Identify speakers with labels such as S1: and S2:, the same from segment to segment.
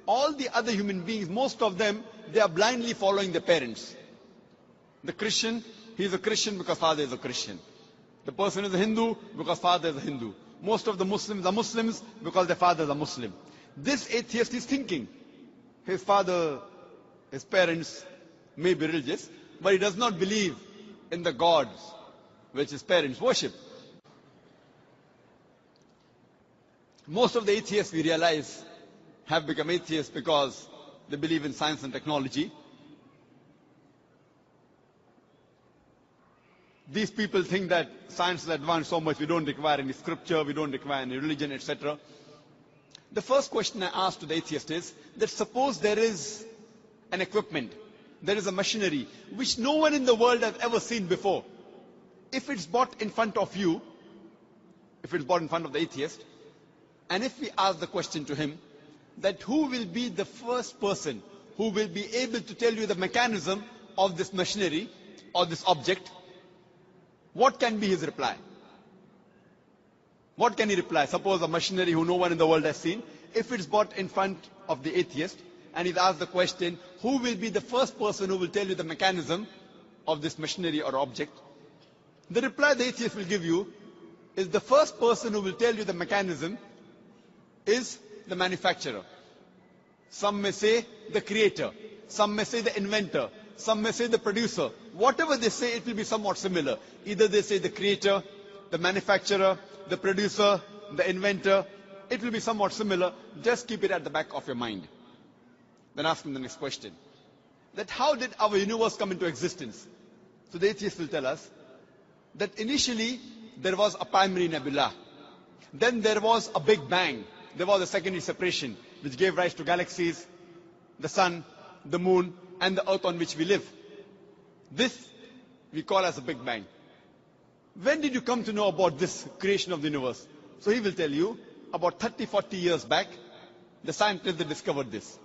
S1: All the other human beings, most of them, they are blindly following their parents. The Christian, he is a Christian because father is a Christian. The person is a Hindu because father is a Hindu. Most of the Muslims are Muslims because their fathers are Muslim. This atheist is thinking, his father, his parents may be religious, but he does not believe in the gods which his parents worship. Most of the atheists, we realize, have become atheists because they believe in science and technology. These people think that science is advanced so much, we don't require any scripture, we don't require any religion, etc. The first question I ask to the atheist is that suppose there is an equipment, there is a machinery which no one in the world has ever seen before. If it's brought in front of you, if it's brought in front of the atheist, and if we ask the question to him, that who will be the first person who will be able to tell you the mechanism of this machinery or this object, what can be his reply? What can he reply? Suppose a machinery who no one in the world has seen, if it's brought in front of the atheist, and he's asked the question, who will be the first person who will tell you the mechanism of this machinery or object? The reply the atheist will give you is the first person who will tell you the mechanism is the manufacturer. Some may say the creator, some may say the inventor, some may say the producer. Whatever they say, it will be somewhat similar. Either they say the creator, the manufacturer, the producer, the inventor. It will be somewhat similar. Just keep it at the back of your mind. Then ask him the next question. That how did our universe come into existence? So the atheist will tell us that initially there was a primary nebula. Then there was a big bang. There was a secondary separation which gave rise to galaxies, the sun, the moon, and the earth on which we live. This we call as a big bang. When did you come to know about this creation of the universe? So he will tell you, about 30-40 years back, the scientists that discovered this.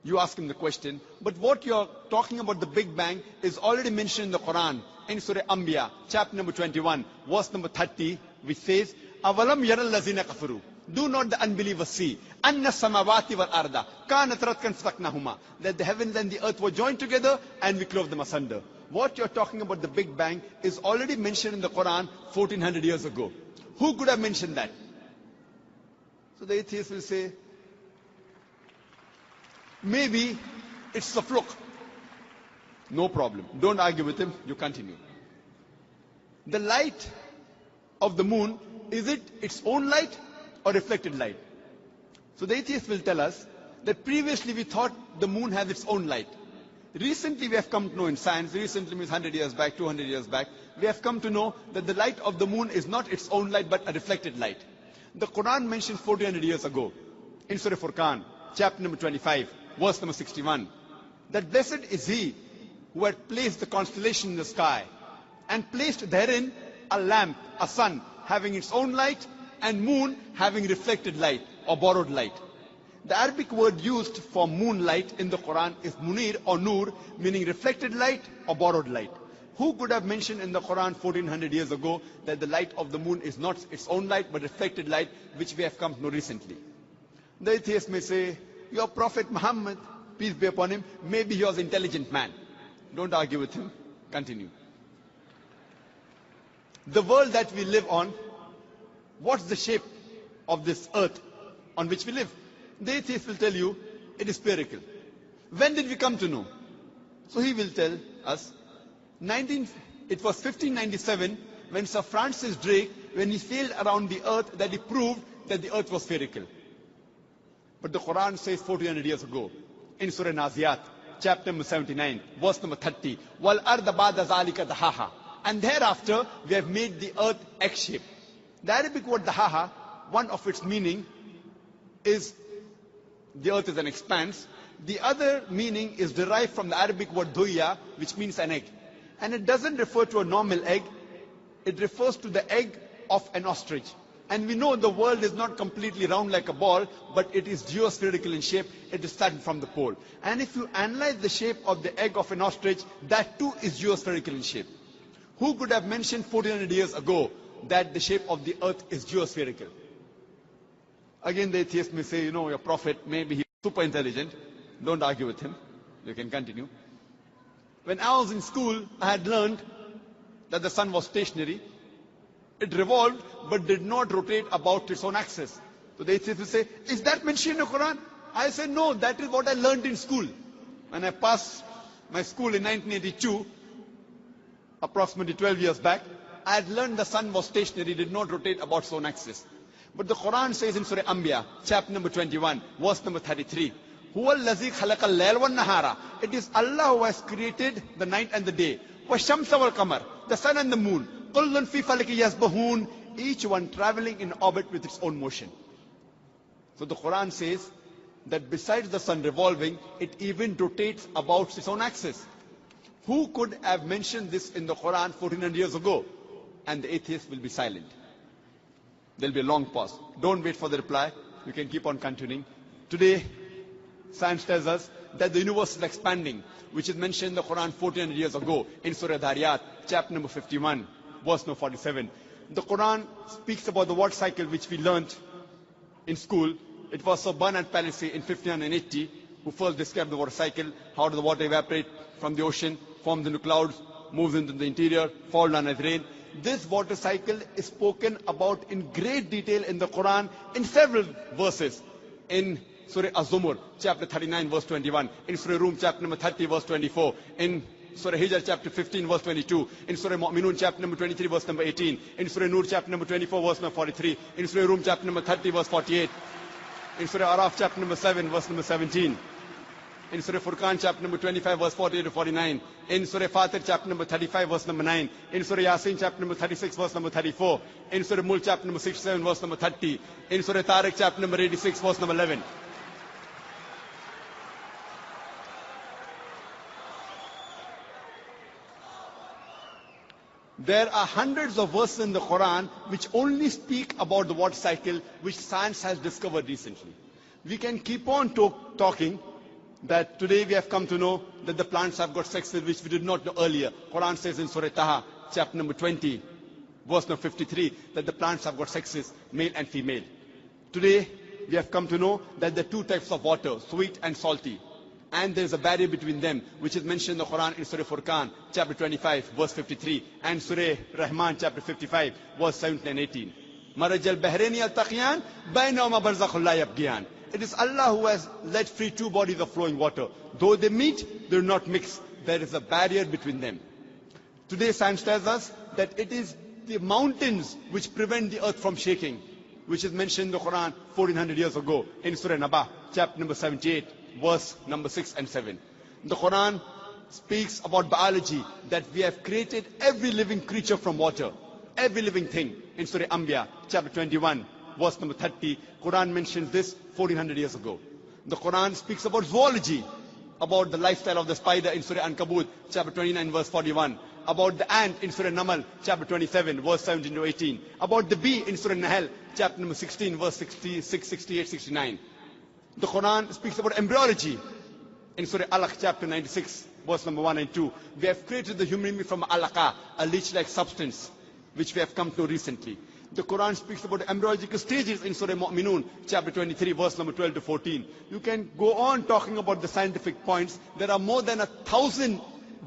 S1: You ask him the question, but what you're talking about the Big Bang is already mentioned in the Quran, in Surah Anbiya, chapter number 21, verse number 30, which says, Avalam yaral lazina kafaru. Do not the unbelievers see, Anna samawati wal arda, kanat ratkan fasaknahuma, that the heavens and the earth were joined together and we clove them asunder. What you're talking about the Big Bang is already mentioned in the Quran 1400 years ago. Who could have mentioned that? So the atheist will say, maybe it's a fluke. No problem. Don't argue with him. You continue. The light of the moon, is it its own light or reflected light? So the atheist will tell us that previously we thought the moon has its own light. Recently we have come to know in science, recently means 100 years back, 200 years back, we have come to know that the light of the moon is not its own light but a reflected light. The Quran mentions 1400 years ago in Surah Furqan, chapter number 25, verse number 61, that blessed is he who had placed the constellation in the sky and placed therein a lamp, a sun, having its own light, and moon having reflected light or borrowed light. The Arabic word used for moonlight in the Quran is munir or nur, meaning reflected light or borrowed light. Who could have mentioned in the Quran 1400 years ago that the light of the moon is not its own light but reflected light, which we have come to know recently? The atheist may say, your Prophet Muhammad, peace be upon him, maybe he was an intelligent man. Don't argue with him. Continue. The world that we live on, what's the shape of this earth on which we live? The atheist will tell you, it is spherical. When did we come to know? So he will tell us, it was 1597 when Sir Francis Drake, when he sailed around the earth, that he proved that the earth was spherical. But the Quran says 1400 years ago, in Surah Naziyat, chapter number 79, verse number 30, Wal arda ba'da zalika dahaha. And thereafter, we have made the earth egg-shaped. The Arabic word dahaha, one of its meaning is the earth is an expanse. The other meaning is derived from the Arabic word duya, which means an egg. And it doesn't refer to a normal egg. It refers to the egg of an ostrich. And we know the world is not completely round like a ball, but it is geospherical in shape. It is starting from the pole. And if you analyze the shape of the egg of an ostrich, that too is geospherical in shape. Who could have mentioned 1400 years ago that the shape of the earth is geospherical? Again, the atheist may say, your prophet, maybe he super intelligent. Don't argue with him. You can continue. When I was in school, I had learned that the sun was stationary. It revolved, but did not rotate about its own axis. So the atheists will say, is that mentioned in the Quran? I say, no, that is what I learned in school. When I passed my school in 1982, approximately 12 years back, I had learned the sun was stationary, did not rotate about its own axis. But the Quran says in Surah Anbiya, chapter number 21, verse number 33, هُوَ الَّذِي خَلَقَ اللَّيْلَ وَالنَّهَارَ. It is Allah who has created the night and the day. وَالشَّمْسَ وَالْقَمَرَ. The sun and the moon. كُلٌّ فِي فَلَكٍ يَسْبَحُونَ. Each one traveling in orbit with its own motion. So the Quran says that besides the sun revolving, it even rotates about its own axis. Who could have mentioned this in the Quran 1400 years ago? And the atheist will be silent. There will be a long pause. Don't wait for the reply. You can keep on continuing. Today, science tells us that the universe is expanding, which is mentioned in the Quran 1400 years ago in Surah Dhariyat, chapter number 51, verse number 47. The Quran speaks about the water cycle which we learnt in school. It was Sir Bernard Palissy in 1580 who first described the water cycle, how does the water evaporate from the ocean, forms into clouds, moves into the interior, fall down as rain. This water cycle is spoken about in great detail in the Quran in several verses. In Surah Az-Zumur, chapter 39, verse 21. In Surah Rum, chapter number 30, verse 24. In Surah Hijr, chapter 15, verse 22. In Surah Mu'minun, chapter number 23, verse number 18. In Surah Nur, chapter number 24, verse number 43. In Surah Rum, chapter number 30, verse 48. In Surah Araf, chapter number 7, verse number 17. In Surah Furqan, chapter number 25, verse 48 to 49. In Surah Fatir, chapter number 35, verse number 9. In Surah Yasin, chapter number 36, verse number 34. In Surah Mulk, chapter number 67, verse number 30. In Surah Tariq, chapter number 86, verse number 11. There are hundreds of verses in the Quran which only speak about the water cycle which science has discovered recently. We can keep on talking that today we have come to know that the plants have got sexes which we did not know earlier. Quran says in Surah Taha, chapter number 20, verse number 53, that the plants have got sexes, male and female. Today we have come to know that there are two types of water, sweet and salty. And there is a barrier between them, which is mentioned in the Quran in Surah Furqan, chapter 25, verse 53, and Surah Rahman, chapter 55, verse 17 and 18. Marajal Bahraini al-Taqiyan, Bainahuma barzakhun la yabghiyan. It is Allah who has let free two bodies of flowing water. Though they meet, they do not mix. There is a barrier between them. Today science tells us that it is the mountains which prevent the earth from shaking, which is mentioned in the Quran 1400 years ago in Surah Naba, chapter number 78, verse number 6 and 7. The Quran speaks about biology, that we have created every living creature from water, every living thing. In Surah Anbiya, chapter 21, verse number 30, Quran mentions this 1400 years ago. The Quran speaks about zoology, about the lifestyle of the spider in Surah Ankabut, chapter 29, verse 41. About the ant in Surah Namal, chapter 27, verse 17 to 18. About the bee in Surah Nahl, chapter number 16, verse 66, 68, 69. The Quran speaks about embryology in Surah Alaq, chapter 96, verse number 1 and 2. We have created the human being from alaqa, a leech-like substance, which we have come to recently. The Quran speaks about embryological stages in Surah Mu'minun, chapter 23, verse number 12 to 14. You can go on talking about the scientific points. There are more than 1,000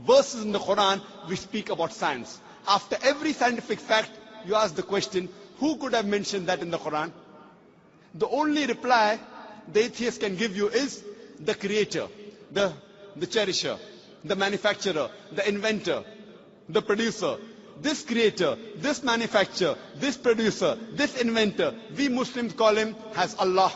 S1: verses in the Quran which speak about science. After every scientific fact, you ask the question, who could have mentioned that in the Quran? The only reply the atheist can give you is the creator, the cherisher, the manufacturer, the inventor, the producer. This creator, this manufacturer, this producer, this inventor, we Muslims call him as Allah.